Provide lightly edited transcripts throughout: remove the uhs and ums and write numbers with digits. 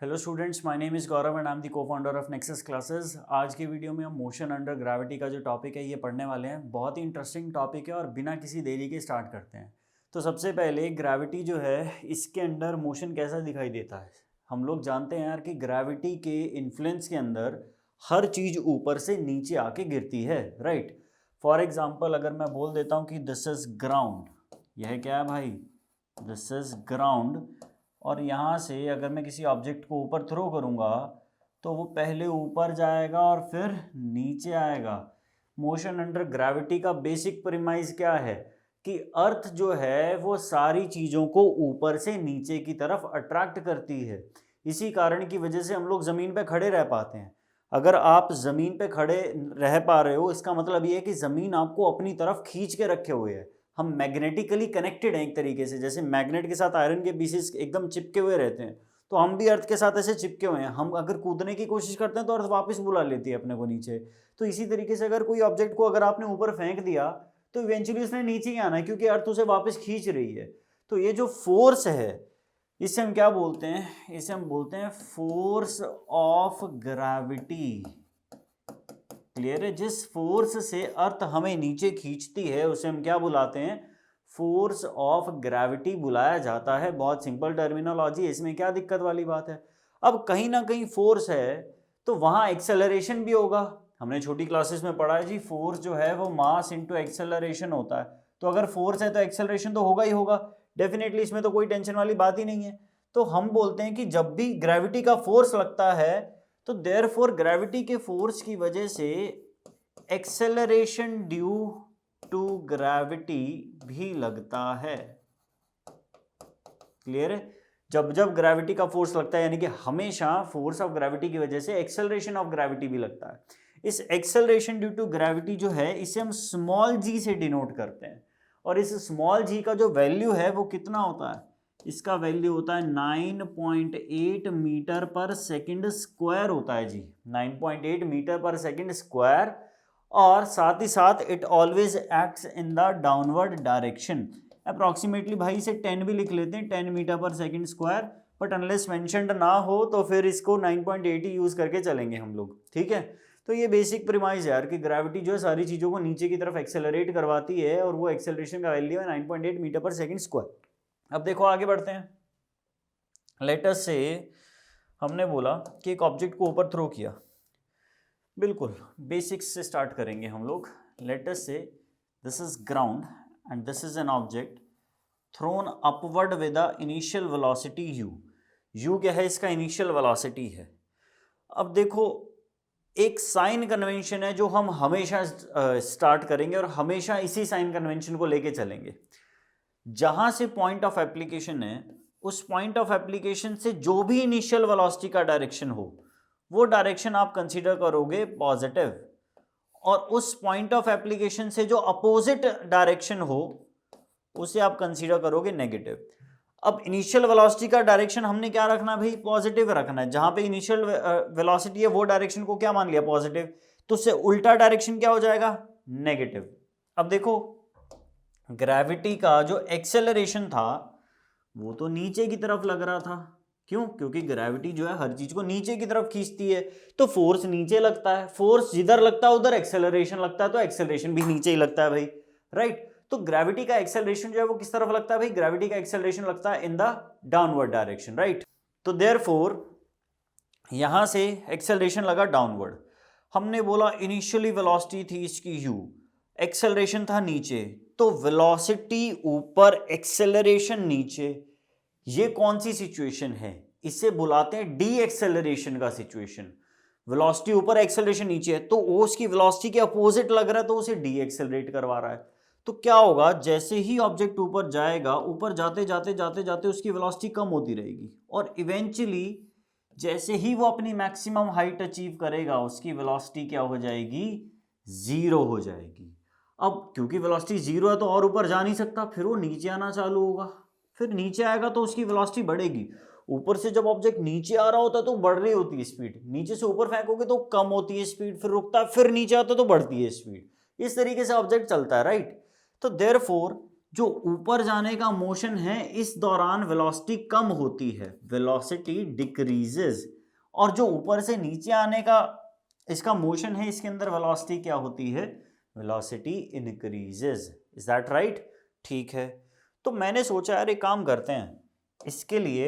Hello students, my name is Gaurav and I am the co-founder of Nexus classes. आज के video में हम motion under gravity का जो टॉपिक है ये पढ़ने वाले हैं। बहुत ही इंटरेस्टिंग टॉपिक है और बिना किसी देरी के स्टार्ट करते हैं। तो सबसे पहले ग्रेविटी जो है इसके अंडर मोशन कैसा दिखाई देता है। हम लोग जानते हैं यार कि ग्रेविटी के इन्फ्लुएंस के अंदर हर चीज़ ऊपर से नीचे आके गिरती है, राइट। फॉर एग्जाम्पल अगर मैं बोल देता हूँ कि दिस इज़ ग्राउंड, यह क्या है भाई, दिस इज़ ग्राउंड। और यहाँ से अगर मैं किसी ऑब्जेक्ट को ऊपर थ्रो करूँगा तो वो पहले ऊपर जाएगा और फिर नीचे आएगा। मोशन अंडर ग्रेविटी का बेसिक प्रीमाइस क्या है कि अर्थ जो है वो सारी चीज़ों को ऊपर से नीचे की तरफ अट्रैक्ट करती है। इसी कारण की वजह से हम लोग ज़मीन पे खड़े रह पाते हैं। अगर आप ज़मीन पे खड़े रह पा रहे हो इसका मतलब ये है कि ज़मीन आपको अपनी तरफ खींच के रखे हुए है। हम मैग्नेटिकली कनेक्टेड हैं एक तरीके से, जैसे मैग्नेट के साथ आयरन के पीसेस एकदम चिपके हुए रहते हैं, तो हम भी अर्थ के साथ ऐसे चिपके हुए हैं। हम अगर कूदने की कोशिश करते हैं तो अर्थ वापस बुला लेती है अपने को नीचे। तो इसी तरीके से अगर कोई ऑब्जेक्ट को अगर आपने ऊपर फेंक दिया तो इवेंचुअली उसने नीचे ही आना है, क्योंकि अर्थ उसे वापस खींच रही है। तो ये जो फोर्स है इसे हम क्या बोलते हैं, इसे हम बोलते हैं फोर्स ऑफ ग्रेविटी। क्लियर है। जिस फोर्स से अर्थ हमें नीचे खींचती है उसे हम क्या बुलाते हैं, फोर्स ऑफ ग्रेविटी बुलाया जाता है। बहुत सिंपल टर्मिनोलॉजी है, इसमें क्या दिक्कत वाली बात है। अब कहीं ना कहीं फोर्स है तो वहां एक्सेलरेशन भी होगा। हमने छोटी क्लासेस में पढ़ा है जी, फोर्स जो है वो मास इंटू एक्सेलरेशन होता है। तो अगर फोर्स है तो एक्सेलरेशन तो होगा ही होगा, डेफिनेटली, इसमें तो कोई टेंशन वाली बात ही नहीं है। तो हम बोलते हैं कि जब भी ग्रेविटी का फोर्स लगता है तो देयरफॉर ग्रेविटी के फोर्स की वजह से एक्सेलरेशन ड्यू टू ग्रेविटी भी लगता है। क्लियर है। जब जब ग्रेविटी का फोर्स लगता है यानी कि हमेशा फोर्स ऑफ ग्रेविटी की वजह से एक्सेलरेशन ऑफ ग्रेविटी भी लगता है। इस एक्सेलरेशन ड्यू टू ग्रेविटी जो है इसे हम स्मॉल जी से डिनोट करते हैं। और इस स्मॉल जी का जो वैल्यू है वो कितना होता है, इसका वैल्यू होता है 9.8 मीटर पर सेकंड स्क्वायर होता है जी, 9.8 मीटर पर सेकंड स्क्वायर। और साथ ही साथ it always acts in the downward direction. Approximately भाई इसे 10 भी लिख लेते हैं, 10 मीटर पर second square, but unless mentioned ना हो तो फिर इसको 9.8 ही यूज करके चलेंगे हम लोग, ठीक है। तो ये बेसिक प्रीमाइस है यार कि ग्रेविटी जो है सारी चीज़ों को नीचे की तरफ एक्सेलरेट करवाती है और वो एक्सेलरेशन का वैल्यू है 9.8 मीटर पर सेकंड स्क्वायर। अब देखो आगे बढ़ते हैं। लेट अस से हमने बोला कि एक ऑब्जेक्ट को ऊपर थ्रो किया, बिल्कुल बेसिक्स से स्टार्ट करेंगे हम लोग। लेट अस से this is ground and this is an object throne upward with the initial velocity u। u क्या है, इसका इनिशियल वेलोसिटी है। अब देखो एक साइन कन्वेंशन है जो हम हमेशा स्टार्ट करेंगे और हमेशा इसी साइन कन्वेंशन को लेके चलेंगे। जहां से पॉइंट ऑफ एप्लीकेशन है उस पॉइंट ऑफ एप्लीकेशन से जो भी इनिशियल वेलोसिटी का डायरेक्शन हो वो डायरेक्शन आप कंसीडर करोगे पॉजिटिव, और उस पॉइंट ऑफ एप्लीकेशन से जो अपोजिट डायरेक्शन हो उसे आप कंसीडर करोगे नेगेटिव। अब इनिशियल वेलोसिटी का डायरेक्शन हमने क्या रखना भाई, पॉजिटिव रखना है। जहां पे इनिशियल वेलोसिटी है वो डायरेक्शन को क्या मान लिया, पॉजिटिव, तो उससे उल्टा डायरेक्शन क्या हो जाएगा, नेगेटिव। अब देखो ग्रेविटी का जो एक्सेलरेशन था वो तो नीचे की तरफ लग रहा था। क्यों, क्योंकि ग्रेविटी जो है हर चीज को नीचे की तरफ खींचती है, तो फोर्स नीचे लगता है। फोर्स जिधर लगता है उधर एक्सेलरेशन लगता है, तो एक्सेलरेशन भी नीचे ही लगता है भाई, राइट। तो ग्रेविटी का एक्सेलरेशन जो है वो किस तरफ लगता है भाई, ग्रेविटी का एक्सेलरेशन लगता है in the downward direction, right. तो देयरफॉर यहां से एक्सेलरेशन लगा डाउनवर्ड। हमने बोला इनिशियली वेलोसिटी थी इसकी u, एक्सेलरेशन था नीचे, तो वेलोसिटी ऊपर एक्सेलरेशन नीचे। ये कौन सी सिचुएशन है, इसे बुलाते हैं डी एक्सेलरेशन का सिचुएशन। वेलोसिटी ऊपर एक्सेलरेशन नीचे है तो वो उसकी वेलोसिटी के अपोजिट लग रहा है तो उसे डी एक्सेलरेट करवा रहा है। तो क्या होगा, जैसे ही ऑब्जेक्ट ऊपर जाएगा ऊपर जाते जाते जाते जाते उसकी वेलोसिटी कम होती रहेगी और इवेंचुअली जैसे ही वो अपनी मैक्सिमम हाइट अचीव करेगा उसकी वेलोसिटी क्या हो जाएगी, जीरो हो जाएगी। अब क्योंकि वेलोसिटी जीरो है तो और ऊपर जा नहीं सकता, फिर वो नीचे आना चालू होगा। फिर नीचे आएगा तो उसकी वेलोसिटी बढ़ेगी। ऊपर से जब ऑब्जेक्ट नीचे आ रहा होता है तो बढ़ रही होती है स्पीड, नीचे से ऊपर फेंकोगे तो कम होती है स्पीड, फिर रुकता है, फिर नीचे आता है तो बढ़ती है स्पीड। इस तरीके से ऑब्जेक्ट चलता है, राइट। तो देयरफॉर जो ऊपर जाने का मोशन है इस दौरान वेलोसिटी कम होती है, वेलोसिटी डिक्रीजेस, और जो ऊपर से नीचे आने का इसका मोशन है इसके अंदर वेलोसिटी क्या होती है, velocity increases. Is that right? ठीक है, तो मैंने सोचा यार एक काम करते हैं, इसके लिए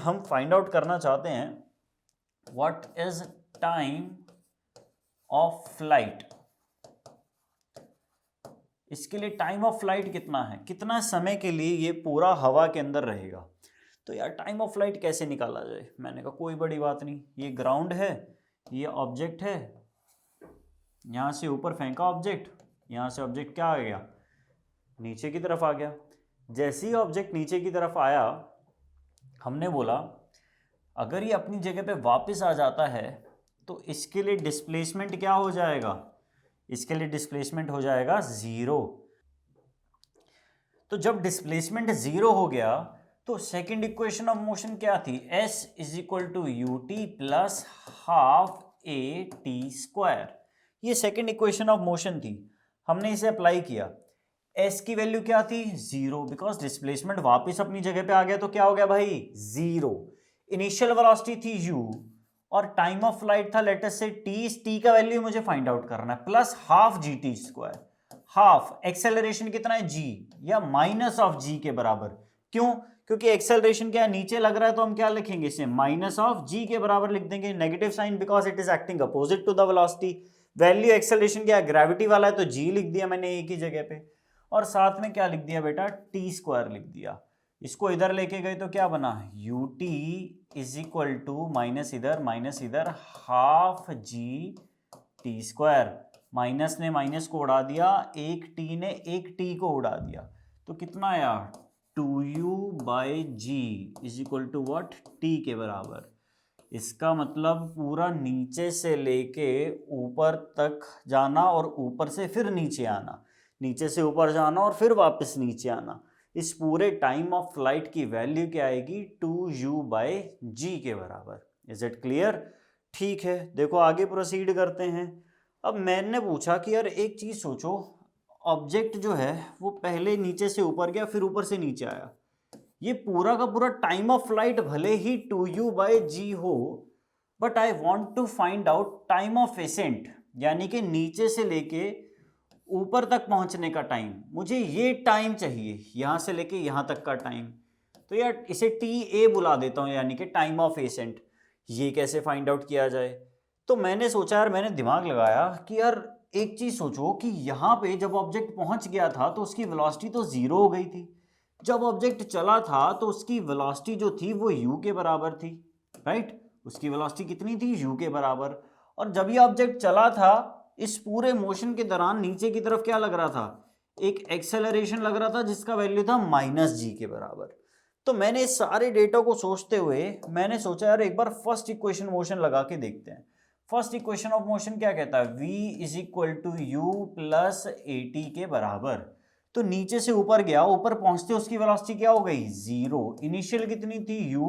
हम फाइंड आउट करना चाहते हैं what is time of flight. इसके लिए टाइम ऑफ फ्लाइट कितना है, कितना समय के लिए ये पूरा हवा के अंदर रहेगा। तो यार टाइम ऑफ फ्लाइट कैसे निकाला जाए? मैंने कहा कोई बड़ी बात नहीं, ये ग्राउंड है, ये ऑब्जेक्ट है, यहाँ से ऊपर फेंका ऑब्जेक्ट, यहाँ से ऑब्जेक्ट क्या आ गया, नीचे की तरफ आ गया। जैसे ही ऑब्जेक्ट नीचे की तरफ आया, हमने बोला अगर ये अपनी जगह पे वापस आ जाता है तो इसके लिए डिस्प्लेसमेंट क्या हो जाएगा, इसके लिए डिस्प्लेसमेंट हो जाएगा 0। तो जब डिस्प्लेसमेंट 0 हो गया तो सेकंड इक्वेशन ऑफ मोशन क्या थी, s is equal to u t plus half a t square. ये सेकंड इक्वेशन ऑफ मोशन थी, हमने इसे अप्लाई किया। s की वैल्यू क्या थी, 0, बिकॉज डिस्प्लेसमेंट वापस अपनी जगह पे आ गया तो क्या हो गया भाई, 0। इनिशियल वेलोसिटी थी u और टाइम ऑफ फ्लाइट था लेट अस से t। इस t का वैल्यू मुझे फाइंड आउट करना है, plus half G T square. Half acceleration कितना है g, या माइनस ऑफ g के बराबर। क्यों? क्योंकि एक्सेलरेशन क्या है, नीचे लग रहा है, तो हम क्या लिखेंगे इसे, माइनस ऑफ g के बराबर लिख देंगे, negative sign, because it is acting opposite to the velocity. Value acceleration क्या है, ग्रेविटी वाला है, तो g लिख दिया मैंने एक ही जगह पे, और साथ में क्या लिख दिया बेटा, टी स्क्वायर लिख दिया। इसको इधर लेके गए तो क्या बना, U T is equal to minus इधर half G T square. Minus ने माइनस को उड़ा दिया, एक टी ने एक टी को उड़ा दिया, तो कितना आया, 2u by g is equal to what, t के बराबर। इसका मतलब पूरा नीचे से लेके ऊपर तक जाना और ऊपर से फिर नीचे आना, नीचे से ऊपर जाना और फिर वापस नीचे आना, इस पूरे टाइम ऑफ फ्लाइट की वैल्यू क्या आएगी, 2u बाई जी के बराबर। Is it clear? ठीक है, देखो आगे प्रोसीड करते हैं। अब मैंने पूछा कि यार एक चीज सोचो, ऑब्जेक्ट जो है वो पहले नीचे से ऊपर गया फिर ऊपर से नीचे आया, ये पूरा का पूरा टाइम ऑफ फ्लाइट भले ही 2u बाई जी हो, but I want to find out time of ascent, यानी कि नीचे से लेके ऊपर तक पहुंचने का टाइम। मुझे ये टाइम चाहिए, यहां से लेके यहां तक का टाइम। तो यार इसे टी ए बुला देता हूं, यानी कि टाइम ऑफ एसेंट। ये कैसे फाइंड आउट किया जाए? तो मैंने सोचा यार, मैंने दिमाग लगाया कि यार एक चीज सोचो कि यहाँ पे जब ऑब्जेक्ट पहुंच गया था तो उसकी वेलोसिटी तो 0 हो गई थी, जब ऑब्जेक्ट चला था तो उसकी वेलोसिटी जो थी वो u के बराबर थी, राइट? उसकी वेलोसिटी कितनी थी, u के बराबर। और जब ये ऑब्जेक्ट चला था, इस पूरे मोशन के दौरान नीचे की तरफ क्या लग रहा था, एक एक्सेलरेशन लग रहा था जिसका वैल्यू था माइनस जी के बराबर। तो मैंने इस सारे डेटा को सोचते हुए मैंने सोचा यार एक बार फर्स्ट इक्वेशन मोशन लगा के देखते हैं। फर्स्ट इक्वेशन ऑफ मोशन क्या कहता है, v is equal to u plus a t के बराबर। तो नीचे से ऊपर गया, ऊपर पहुंचते उसकी वेलोसिटी क्या हो गई, 0। इनिशियल कितनी थी, u,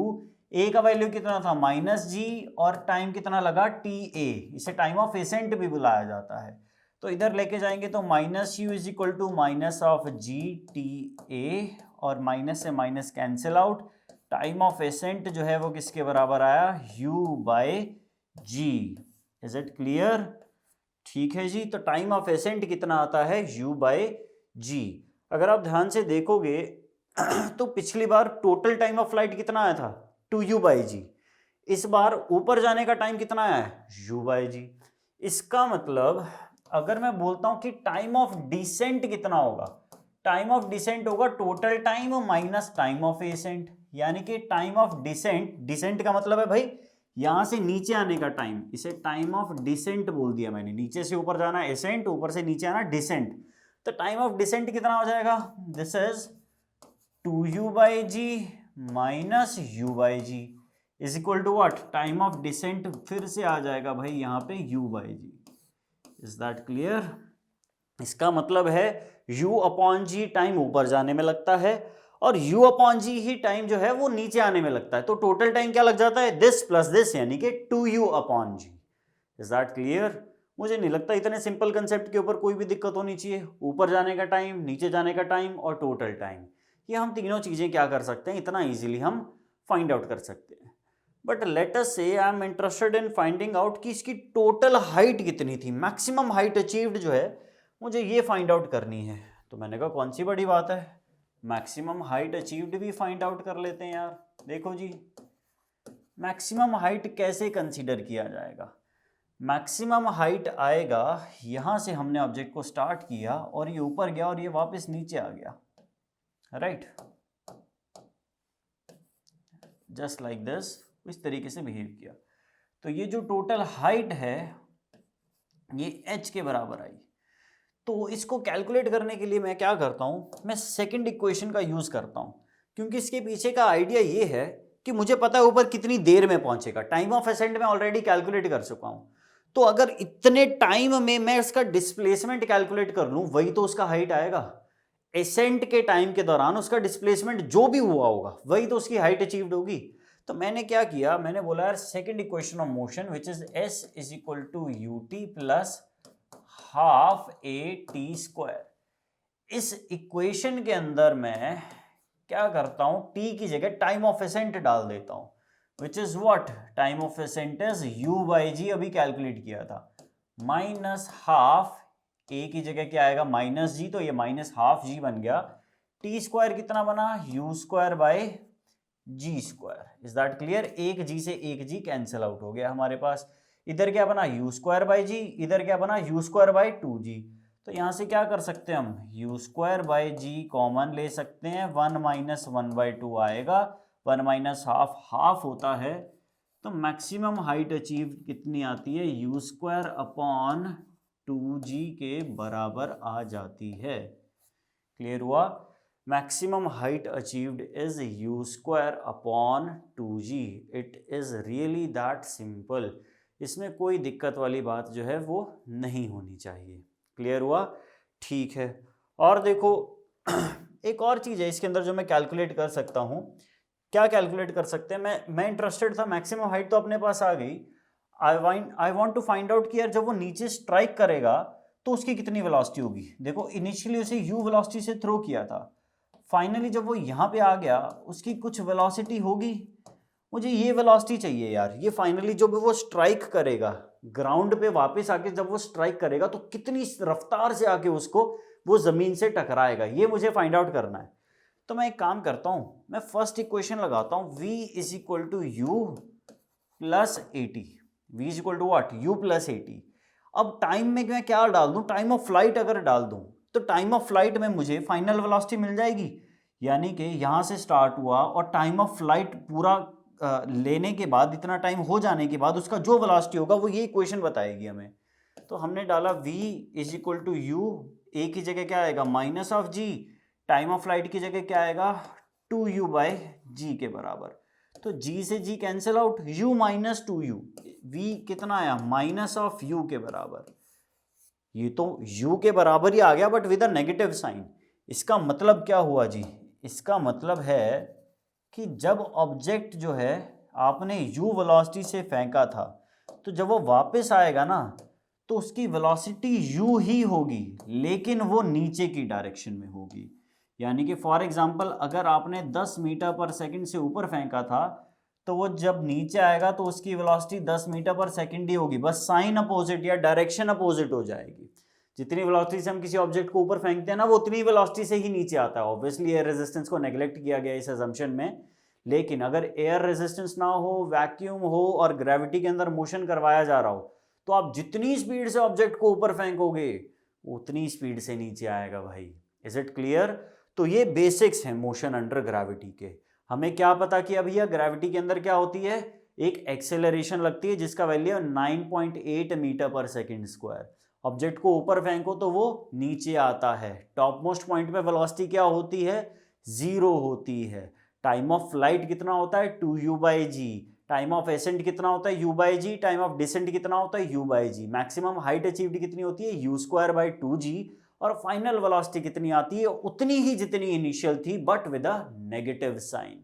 a का वैल्यू कितना था, माइनस जी, और टाइम कितना लगा, टी ए। इसे टाइम ऑफ एसेंट भी बुलाया जाता है। तो इधर लेके जाएंगे तो minus u is equal to minus of g t a, और माइनस से minus cancel out. Time of ascent जो है वो किसके बराबर आया, u by g. Is it clear? ठीक है जी, तो टाइम ऑफ एसेंट कितना आता है, u बाय जी। अगर आप ध्यान से देखोगे तो पिछली बार टोटल टाइम ऑफ फ्लाइट कितना आया था, 2u बाई जी। इस बार ऊपर जाने का टाइम कितना आया है, u बाई जी। इसका मतलब अगर मैं बोलता हूं कि टाइम ऑफ डिसेंट कितना होगा, टाइम ऑफ डिसेंट होगा total time minus time of ascent, यानी कि टाइम ऑफ डिसेंट, डिसेंट का मतलब है भाई यहां से नीचे आने का टाइम, इसे टाइम ऑफ डिसेंट बोल दिया मैंने। नीचे से ऊपर जाना एसेंट, ऊपर से नीचे आना डिसेंट। तो टाइम ऑफ डिसेंट कितना हो जाएगा, this is 2u by g minus u by g is equal to what, time of descent फिर से आ जाएगा भाई यहाँ पे u by g. Is that clear? इसका मतलब है u अपॉन जी टाइम ऊपर जाने में लगता है और u अपॉन जी ही टाइम जो है वो नीचे आने में लगता है। तो टोटल टाइम क्या लग जाता है, दिस प्लस दिस, यानी कि 2u upon g. Is that clear? मुझे नहीं लगता इतने सिंपल कंसेप्ट के ऊपर कोई भी दिक्कत होनी चाहिए। ऊपर जाने का टाइम, नीचे जाने का टाइम और टोटल टाइम, ये हम तीनों चीज़ें क्या कर सकते हैं, इतना इजीली हम फाइंड आउट कर सकते हैं। बट लेट अस से I am interested in finding out कि इसकी टोटल हाइट कितनी थी, मैक्सिमम हाइट अचीव्ड जो है मुझे ये फाइंड आउट करनी है। तो मैंने कहा कौन सी बड़ी बात है, मैक्सिमम हाइट अचीव्ड भी फाइंड आउट कर लेते हैं यार। देखो जी, मैक्सिमम हाइट कैसे कंसीडर किया जाएगा। मैक्सिमम हाइट आएगा, यहां से हमने ऑब्जेक्ट को स्टार्ट किया और ये ऊपर गया और ये वापस नीचे आ गया, राइट, जस्ट लाइक दिस, इस तरीके से बिहेव किया। तो ये जो टोटल हाइट है ये h के बराबर आई। तो इसको कैलकुलेट करने के लिए मैं क्या करता हूं, मैं सेकंड इक्वेशन का यूज करता हूं, क्योंकि इसके पीछे का आइडिया ये है कि मुझे पता है ऊपर कितनी देर में पहुंचेगा। टाइम ऑफ असेंट में ऑलरेडी कैलकुलेट कर चुका हूं, तो अगर इतने टाइम में मैं इसका डिस्प्लेसमेंट कैलकुलेट कर लूं, वही तो उसका हाइट आएगा। एसेंट के टाइम के दौरान उसका डिस्प्लेसमेंट जो भी हुआ होगा वही तो उसकी हाइट अचीव्ड होगी। तो मैंने क्या किया, मैंने बोला यार second equation of motion which is s is equal to ut plus half a t square, इस इक्वेशन के अंदर मैं क्या करता हूं, t की जगह टाइम ऑफ एसेंट डाल देता हूं, which is what, time of ascent is u by G, अभी कैलकुलेट किया था, माइनस हाफ a की जगह क्या आएगा माइनस जी, तो ये माइनस हाफ जी बन गया, टी स्क्वायर कितना बना, u square by G square. Is that clear. एक जी से एक जी कैंसिल आउट हो गया हमारे पास। इधर क्या बना u स्क्वायर बाय जी, इधर क्या बना u स्क्वायर बाय 2g। तो यहां से क्या कर सकते हैं हम, u square by g common ले सकते हैं, 1 माइनस 1/2 आएगा, 1 माइनस हाफ हाफ होता है। तो मैक्सिमम हाइट अचीव कितनी आती है, u स्क्वायर अपॉन 2g के बराबर आ जाती है। क्लियर हुआ। Maximum height achieved is u square upon 2g। It is really that simple, इसमें कोई दिक्कत वाली बात जो है वो नहीं होनी चाहिए। क्लियर हुआ, ठीक है। और देखो एक और चीज़ है इसके अंदर जो मैं कैलकुलेट कर सकता हूँ। क्या कैलकुलेट कर सकते हैं, मैं इंटरेस्टेड था, मैक्सिमम हाइट तो अपने पास आ गई, I want to find out कि यार जब वो नीचे स्ट्राइक करेगा तो उसकी कितनी वेलोसिटी होगी। देखो इनिशियली उसे u वेलोसिटी से थ्रो किया था, फाइनली जब वो यहाँ पे आ गया उसकी कुछ वेलोसिटी होगी, मुझे ये वेलोसिटी चाहिए यार। ये फाइनली जब वो स्ट्राइक करेगा ग्राउंड पे वापस आके, जब वो स्ट्राइक करेगा तो कितनी रफ्तार से आके उसको वो जमीन से टकराएगा, ये मुझे फाइंड आउट करना है। तो मैं एक काम करता हूँ, मैं फर्स्ट इक्वेशन लगाता हूँ, v is equal to u plus a t, v is equal to what, u plus a t. अब टाइम में मैं क्या डाल दूं, टाइम ऑफ फ्लाइट अगर डाल दूं तो टाइम ऑफ फ्लाइट में मुझे फाइनल वेलोसिटी मिल जाएगी, यानी कि यहां से स्टार्ट हुआ और टाइम ऑफ फ्लाइट पूरा लेने के बाद, इतना टाइम हो जाने के बाद उसका जो वेलोसिटी होगा वो ये इक्वेशन बताएगी हमें। तो हमने डाला v is equal to U, A की जगह क्या आएगा minus of G, time of flight की जगह क्या आएगा 2u बाय जी के बराबर। तो g से g cancel out, u minus 2u, v कितना आया माइनस ऑफ u के बराबर। ये तो u के बराबर ही आ गया but with a negative sign. इसका मतलब क्या हुआ जी, इसका मतलब है कि जब ऑब्जेक्ट जो है आपने u वेलोसिटी से फेंका था, तो जब वो वापस आएगा ना तो उसकी वेलोसिटी u ही होगी, लेकिन वो नीचे की डायरेक्शन में होगी। यानी कि फॉर एग्जांपल अगर आपने 10 मीटर पर सेकंड से ऊपर फेंका था, तो वो जब नीचे आएगा तो उसकी वेलोसिटी 10 मीटर पर सेकंड ही होगी, बस साइन अपोजिट या डायरेक्शन अपोजिट हो जाएगी। जितनी वेलोसिटी से हम किसी ऑब्जेक्ट को ऊपर फेंकते हैं ना, वो उतनी वेलोसिटी से ही नीचे आता है। ऑब्वियसली एयर रेजिस्टेंस को नेग्लेक्ट किया गया इस अजम्पशन में, लेकिन अगर एयर रेजिस्टेंस ना हो, वैक्यूम हो और ग्रेविटी के अंदर मोशन करवाया जा रहा हो, तो आप जितनी स्पीड से ऑब्जेक्ट को ऊपर फेंकोगे उतनी स्पीड से नीचे आएगा भाई। Is it clear. तो ये बेसिक्स हैं मोशन अंडर ग्रेविटी के। हमें क्या पता कि अभी यह ग्रेविटी के अंदर क्या होती है, एक एक्सेलरेशन लगती है जिसका वैल्यू 9.8 मीटर पर सेकंड स्क्वायर। ऑब्जेक्ट को ऊपर फेंको तो वो नीचे आता है, टॉप मोस्ट पॉइंट पे वेलोसिटी क्या होती है 0 होती है। टाइम ऑफ फ्लाइट कितना होता है 2u by g, time of ascent कितना होता है u by g, time of descent कितना होता है u by g, maximum height achieved कितनी होती है u स्क्वायर बाई 2g, और फाइनल वेलोसिटी कितनी आती है उतनी ही जितनी इनिशियल थी but with a negative sign.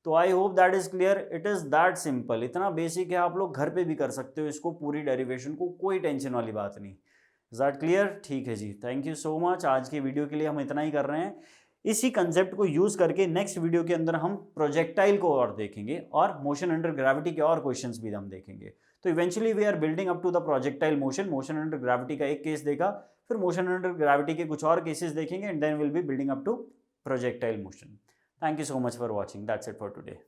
तो I hope that is clear, it is that simple, इतना बेसिक है, आप लोग घर पे भी कर सकते हो इसको, पूरी डेरिवेशन को, कोई टेंशन वाली बात नहीं। Is that clear? ठीक है जी, थैंक यू सो मच। आज की वीडियो के लिए हम इतना ही कर रहे हैं। इसी कंसेप्ट को यूज करके नेक्स्ट वीडियो के अंदर हम प्रोजेक्टाइल को और देखेंगे और मोशन अंडर ग्रेविटी के और क्वेश्चंस भी हम देखेंगे। तो eventually we are building up to the projectile motion. Motion under gravity का एक केस देखा, फिर मोशन अंडर ग्रेविटी के कुछ और केसेस देखेंगे, and then will be building up to projectile motion. Thank you so much for watching, that's it for today.